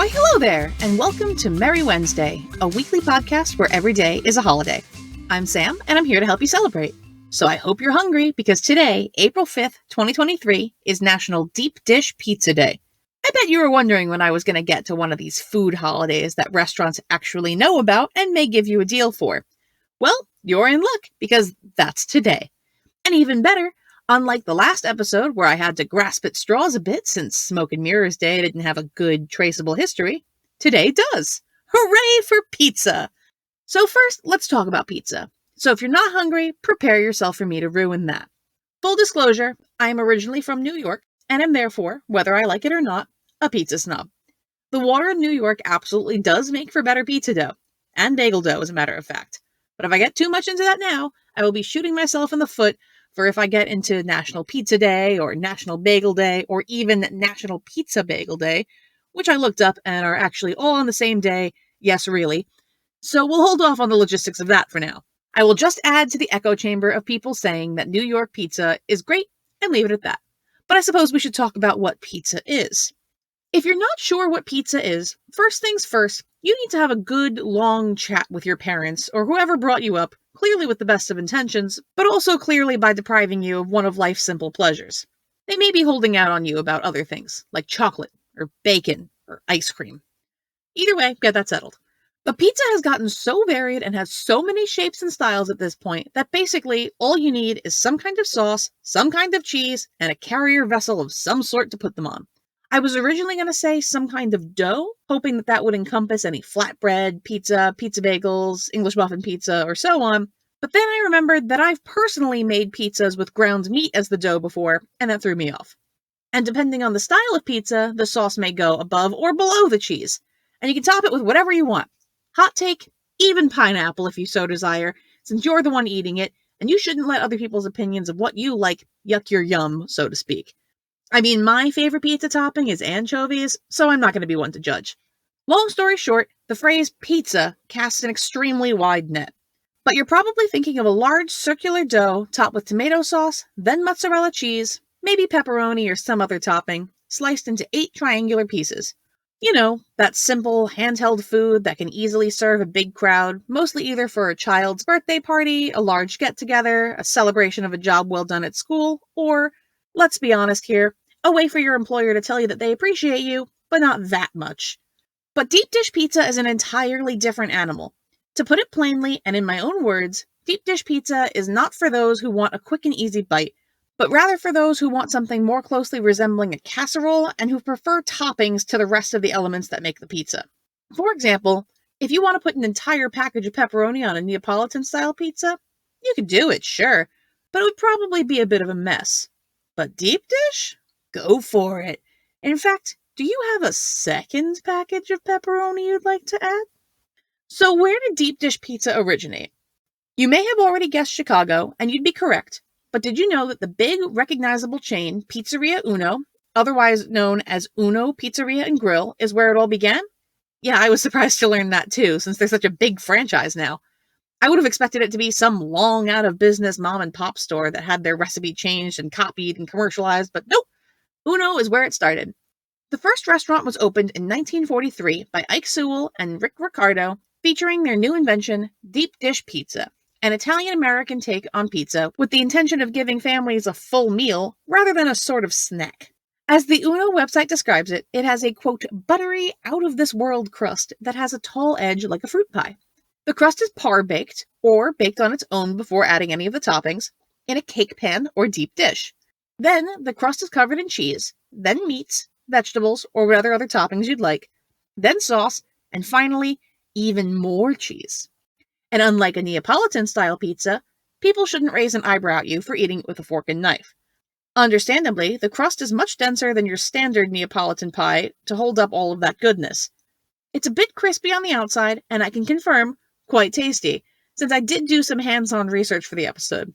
Why, hello there, and welcome to Merry Wednesday, a weekly podcast where every day is a holiday. I'm Sam, and I'm here to help you celebrate. So I hope you're hungry, because today, April 5th, 2023, is National Deep Dish Pizza Day. I bet you were wondering when I was going to get to one of these food holidays that restaurants actually know about and may give you a deal for. Well, you're in luck, because that's today. And even better, unlike the last episode where I had to grasp at straws a bit since Smoke and Mirrors Day didn't have a good traceable history, today does. Hooray for pizza! So first, let's talk about pizza. So if you're not hungry, prepare yourself for me to ruin that. Full disclosure, I am originally from New York, and am therefore, whether I like it or not, a pizza snob. The water in New York absolutely does make for better pizza dough, and bagel dough as a matter of fact. But if I get too much into that now, I will be shooting myself in the foot for if I get into National Pizza Day, or National Bagel Day, or even National Pizza Bagel Day, which I looked up and are actually all on the same day. Yes, really. So we'll hold off on the logistics of that for now. I will just add to the echo chamber of people saying that New York pizza is great and leave it at that. But I suppose we should talk about what pizza is. If you're not sure what pizza is, first things first, you need to have a good, long chat with your parents or whoever brought you up, clearly with the best of intentions, but also clearly by depriving you of one of life's simple pleasures. They may be holding out on you about other things, like chocolate, or bacon, or ice cream. Either way, get that settled. But pizza has gotten so varied and has so many shapes and styles at this point that basically all you need is some kind of sauce, some kind of cheese, and a carrier vessel of some sort to put them on. I was originally going to say some kind of dough, hoping that would encompass any flatbread, pizza, pizza bagels, English muffin pizza, or so on, but then I remembered that I've personally made pizzas with ground meat as the dough before, and that threw me off. And depending on the style of pizza, the sauce may go above or below the cheese, and you can top it with whatever you want. Hot take, even pineapple if you so desire, since you're the one eating it, and you shouldn't let other people's opinions of what you like yuck your yum, so to speak. I mean, my favorite pizza topping is anchovies, so I'm not going to be one to judge. Long story short, the phrase pizza casts an extremely wide net. But you're probably thinking of a large circular dough topped with tomato sauce, then mozzarella cheese, maybe pepperoni or some other topping, sliced into 8 triangular pieces. You know, that simple, handheld food that can easily serve a big crowd, mostly either for a child's birthday party, a large get-together, a celebration of a job well done at school, or, let's be honest here, a way for your employer to tell you that they appreciate you, but not that much. But deep dish pizza is an entirely different animal. To put it plainly, and in my own words, deep dish pizza is not for those who want a quick and easy bite, but rather for those who want something more closely resembling a casserole and who prefer toppings to the rest of the elements that make the pizza. For example, if you want to put an entire package of pepperoni on a Neapolitan-style pizza, you could do it, sure, but it would probably be a bit of a mess. But deep dish? Go for it. In fact, do you have a second package of pepperoni you'd like to add? So where did deep dish pizza originate? You may have already guessed Chicago, and you'd be correct, but did you know that the big recognizable chain, Pizzeria Uno, otherwise known as Uno Pizzeria and Grill, is where it all began? Yeah, I was surprised to learn that too, since they're such a big franchise now. I would have expected it to be some long out-of-business mom-and-pop store that had their recipe changed and copied and commercialized, but nope. Uno is where it started. The first restaurant was opened in 1943 by Ike Sewell and Rick Ricardo, featuring their new invention, deep dish pizza, an Italian-American take on pizza with the intention of giving families a full meal rather than a sort of snack. As the Uno website describes it, it has a, quote, buttery, out-of-this-world crust that has a tall edge like a fruit pie. The crust is par-baked, or baked on its own before adding any of the toppings, in a cake pan or deep dish. Then, the crust is covered in cheese, then meats, vegetables, or whatever other toppings you'd like, then sauce, and finally, even more cheese. And unlike a Neapolitan-style pizza, people shouldn't raise an eyebrow at you for eating it with a fork and knife. Understandably, the crust is much denser than your standard Neapolitan pie to hold up all of that goodness. It's a bit crispy on the outside, and I can confirm, quite tasty, since I did do some hands-on research for the episode.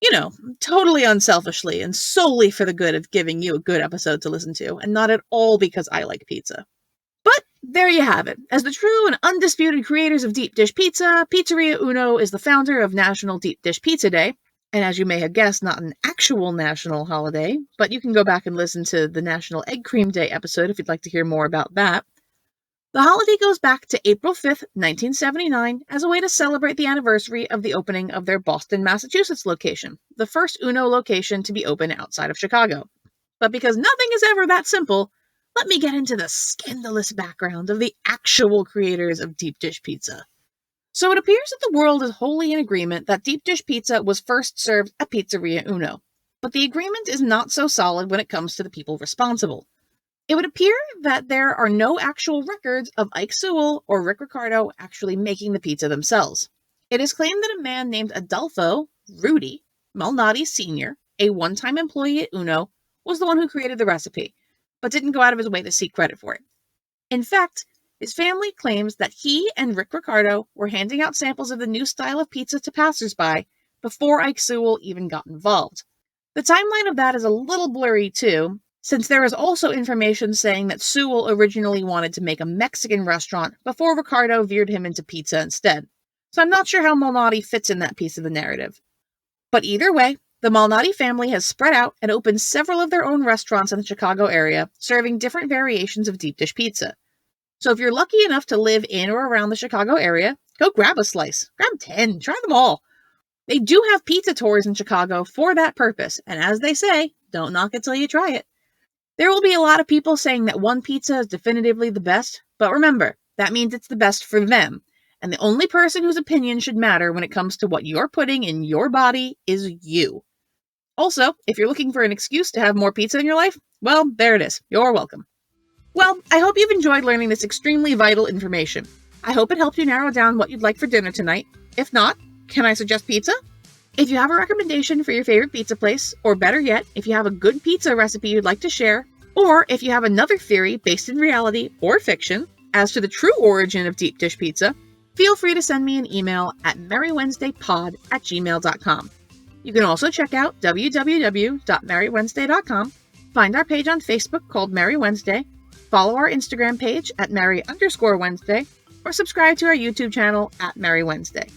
You know, totally unselfishly and solely for the good of giving you a good episode to listen to, and not at all because I like pizza. But there you have it. As the true and undisputed creators of deep dish pizza, Pizzeria Uno is the founder of National Deep Dish Pizza Day, and as you may have guessed, not an actual national holiday, but you can go back and listen to the National Egg Cream Day episode if you'd like to hear more about that. The holiday goes back to April 5th, 1979, as a way to celebrate the anniversary of the opening of their Boston, Massachusetts location, the first Uno location to be open outside of Chicago. But because nothing is ever that simple, let me get into the scandalous background of the actual creators of deep dish pizza. So it appears that the world is wholly in agreement that deep dish pizza was first served at Pizzeria Uno. But the agreement is not so solid when it comes to the people responsible. It would appear that there are no actual records of Ike Sewell or Rick Ricardo actually making the pizza themselves. It is claimed that a man named Adolfo Rudy Malnati Sr., a one-time employee at Uno, was the one who created the recipe, but didn't go out of his way to seek credit for it. In fact, his family claims that he and Rick Ricardo were handing out samples of the new style of pizza to passersby before Ike Sewell even got involved. The timeline of that is a little blurry too, since there is also information saying that Sewell originally wanted to make a Mexican restaurant before Ricardo veered him into pizza instead. So I'm not sure how Malnati fits in that piece of the narrative. But either way, the Malnati family has spread out and opened several of their own restaurants in the Chicago area, serving different variations of deep dish pizza. So if you're lucky enough to live in or around the Chicago area, go grab a slice. Grab 10. Try them all. They do have pizza tours in Chicago for that purpose, and as they say, don't knock it till you try it. There will be a lot of people saying that one pizza is definitively the best, but remember, that means it's the best for them, and the only person whose opinion should matter when it comes to what you're putting in your body is you. Also, if you're looking for an excuse to have more pizza in your life, well, there it is. You're welcome. Well, I hope you've enjoyed learning this extremely vital information. I hope it helped you narrow down what you'd like for dinner tonight. If not, can I suggest pizza? If you have a recommendation for your favorite pizza place, or better yet, if you have a good pizza recipe you'd like to share, or if you have another theory based in reality or fiction as to the true origin of deep dish pizza, feel free to send me an email at merrywednesdaypod@gmail.com. You can also check out www.merrywednesday.com, find our page on Facebook called Merry Wednesday, follow our Instagram page at Merry_Wednesday, or subscribe to our YouTube channel at Merry Wednesday.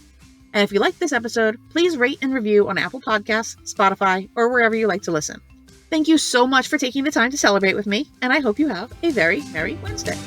And if you like this episode, please rate and review on Apple Podcasts, Spotify, or wherever you like to listen. Thank you so much for taking the time to celebrate with me, and I hope you have a very Merry Wednesday.